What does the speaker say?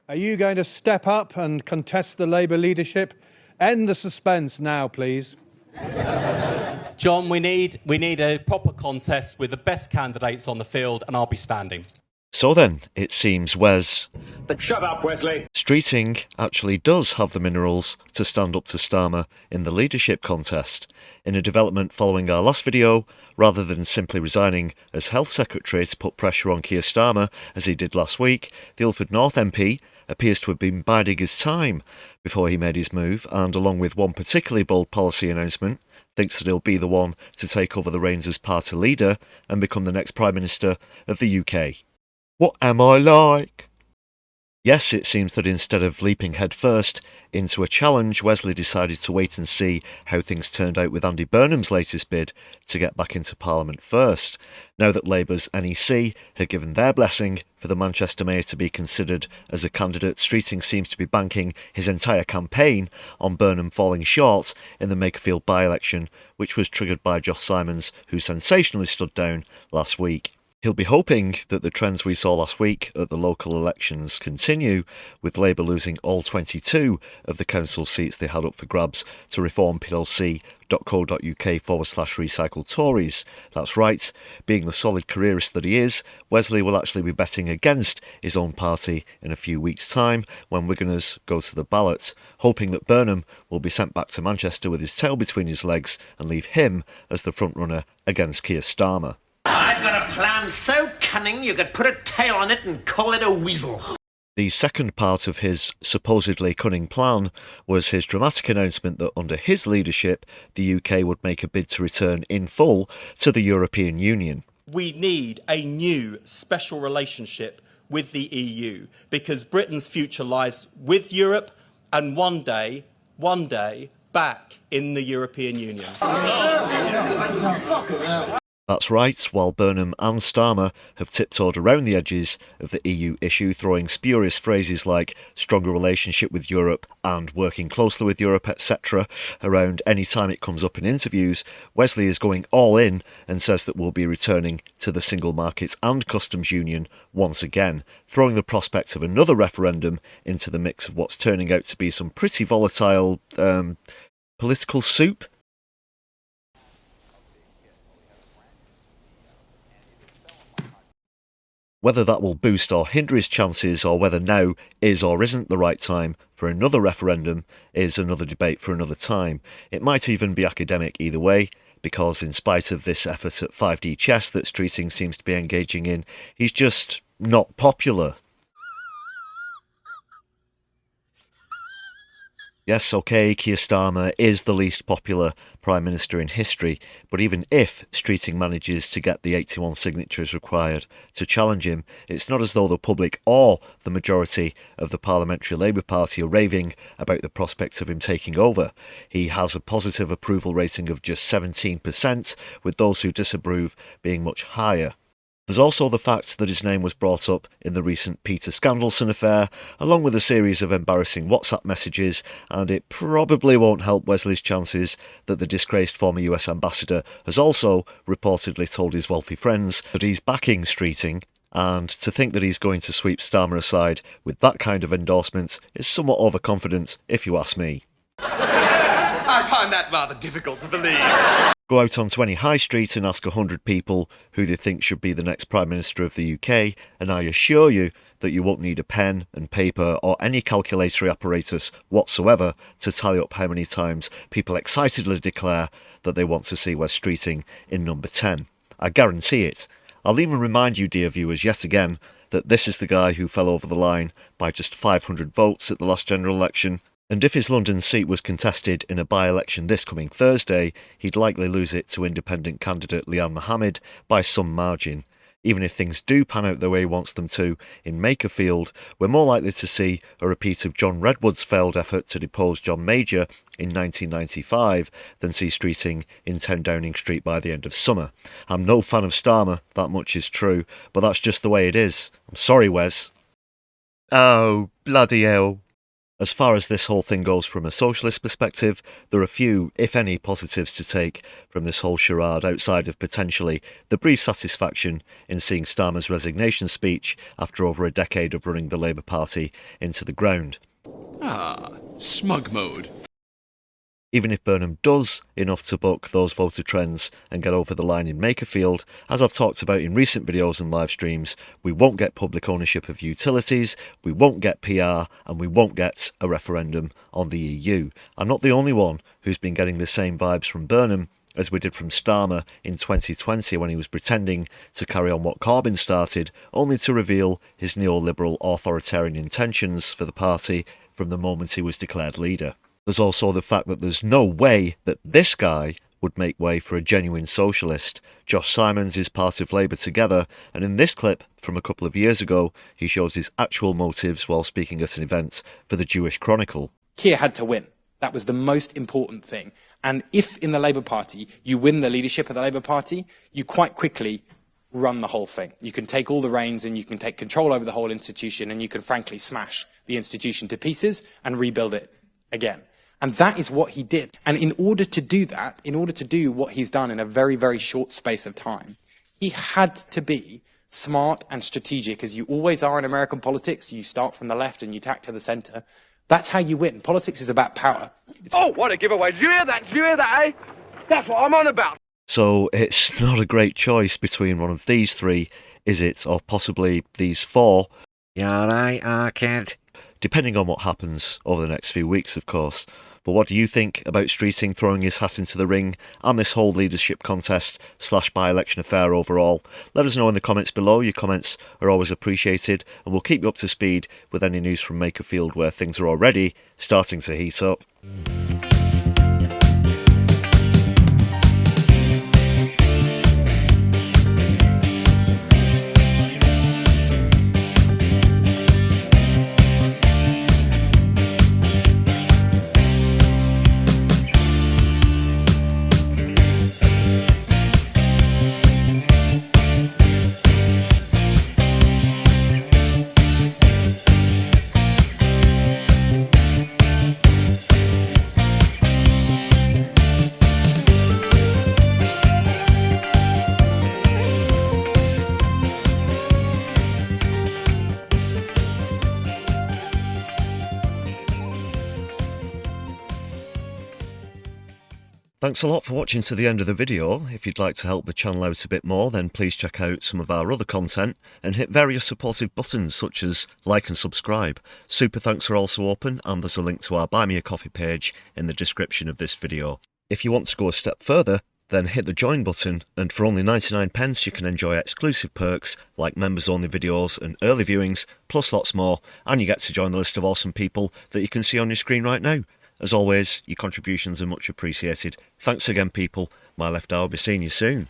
Are you going to step up and contest the Labour leadership? End the suspense now, please. John, we need a proper contest with the best candidates on the field, and I'll be standing. So then, it seems Wes Shut up, Wesley. Streeting actually does have the minerals to stand up to Starmer in the leadership contest. In a development following our last video, rather than simply resigning as Health Secretary to put pressure on Keir Starmer, as he did last week, the Ilford North MP appears to have been biding his time before he made his move, and along with one particularly bold policy announcement, thinks that he'll be the one to take over the reins as party leader and become the next Prime Minister of the UK. What am I like? Yes, it seems that instead of leaping headfirst into a challenge, Wesley decided to wait and see how things turned out with Andy Burnham's latest bid to get back into Parliament first. Now that Labour's NEC had given their blessing for the Manchester Mayor to be considered as a candidate, Streeting seems to be banking his entire campaign on Burnham falling short in the Makerfield by-election, which was triggered by Josh Simons, who sensationally stood down last week. He'll be hoping that the trends we saw last week at the local elections continue, with Labour losing all 22 of the council seats they had up for grabs to reformplc.co.uk/recycled Tories. That's right, being the solid careerist that he is, Wesley will actually be betting against his own party in a few weeks' time when Wiganers go to the ballot, hoping that Burnham will be sent back to Manchester with his tail between his legs and leave him as the frontrunner against Keir Starmer. I've got a plan so cunning you could put a tail on it and call it a weasel. The second part of his supposedly cunning plan was his dramatic announcement that under his leadership, the UK would make a bid to return in full to the European Union. We need a new special relationship with the EU because Britain's future lies with Europe and one day, back in the European Union. That's right, while Burnham and Starmer have tiptoed around the edges of the EU issue, throwing spurious phrases like stronger relationship with Europe and working closely with Europe, etc. around any time it comes up in interviews, Wesley is going all in and says that we'll be returning to the single market and customs union once again, throwing the prospect of another referendum into the mix of what's turning out to be some pretty volatile political soup. Whether that will boost or hinder his chances, or whether now is or isn't the right time for another referendum, is another debate for another time. It might even be academic either way, because in spite of this effort at 5D chess that Streeting seems to be engaging in, he's just not popular. Yes, okay, Keir Starmer is the least popular Prime Minister in history, but even if Streeting manages to get the 81 signatures required to challenge him, it's not as though the public or the majority of the Parliamentary Labour Party are raving about the prospect of him taking over. He has a positive approval rating of just 17%, with those who disapprove being much higher. There's also the fact that his name was brought up in the recent Peter Scandalson affair, along with a series of embarrassing WhatsApp messages, and it probably won't help Wesley's chances that the disgraced former US ambassador has also reportedly told his wealthy friends that he's backing Streeting, and to think that he's going to sweep Starmer aside with that kind of endorsement is somewhat overconfident, if you ask me. I find that rather difficult to believe. Go out onto any high street and ask 100 people who they think should be the next Prime Minister of the UK, and I assure you that you won't need a pen and paper or any calculatory apparatus whatsoever to tally up how many times people excitedly declare that they want to see Wes Streeting in number 10. I guarantee it. I'll even remind you, dear viewers, yet again, that this is the guy who fell over the line by just 500 votes at the last general election. And if his London seat was contested in a by-election this coming Thursday, he'd likely lose it to independent candidate Liane Mohammed by some margin. Even if things do pan out the way he wants them to in Makerfield, we're more likely to see a repeat of John Redwood's failed effort to depose John Major in 1995 than see Streeting in 10 Downing Street by the end of summer. I'm no fan of Starmer, that much is true, but that's just the way it is. I'm sorry, Wes. Oh, bloody hell. As far as this whole thing goes from a socialist perspective, there are few, if any, positives to take from this whole charade outside of potentially the brief satisfaction in seeing Starmer's resignation speech after over a decade of running the Labour Party into the ground. Ah, smug mode. Even if Burnham does enough to buck those voter trends and get over the line in Makerfield, as I've talked about in recent videos and live streams, we won't get public ownership of utilities, we won't get PR, and we won't get a referendum on the EU. I'm not the only one who's been getting the same vibes from Burnham as we did from Starmer in 2020 when he was pretending to carry on what Corbyn started, only to reveal his neoliberal authoritarian intentions for the party from the moment he was declared leader. There's also the fact that there's no way that this guy would make way for a genuine socialist. Josh Simons is part of Labour Together, and in this clip from a couple of years ago, he shows his actual motives while speaking at an event for the Jewish Chronicle. Keir had to win. That was the most important thing. And if in the Labour Party you win the leadership of the Labour Party, you quite quickly run the whole thing. You can take all the reins and you can take control over the whole institution, and you can frankly smash the institution to pieces and rebuild it again. And that is what he did. And in order to do that, in order to do what he's done in a very, very short space of time, he had to be smart and strategic, as you always are in American politics. You start from the left and you tack to the centre. That's how you win. Politics is about power. Oh, what a giveaway. Did you hear that? Did you hear that, eh? That's what I'm on about. So it's not a great choice between one of these three, is it? Or possibly these four. You're right, kid. Depending on what happens over the next few weeks, of course. But what do you think about Streeting throwing his hat into the ring and this whole leadership contest / by-election affair overall? Let us know in the comments below. Your comments are always appreciated, and we'll keep you up to speed with any news from Makerfield where things are already starting to heat up. Thanks a lot for watching to the end of the video. If you'd like to help the channel out a bit more, then please check out some of our other content and hit various supportive buttons such as like and subscribe. Super thanks are also open, and there's a link to our Buy Me a Coffee page in the description of this video. If you want to go a step further, then hit the join button, and for only 99p you can enjoy exclusive perks like members only videos and early viewings, plus lots more, and you get to join the list of awesome people that you can see on your screen right now. As always, your contributions are much appreciated. Thanks again, people. My left eye will be seeing you soon.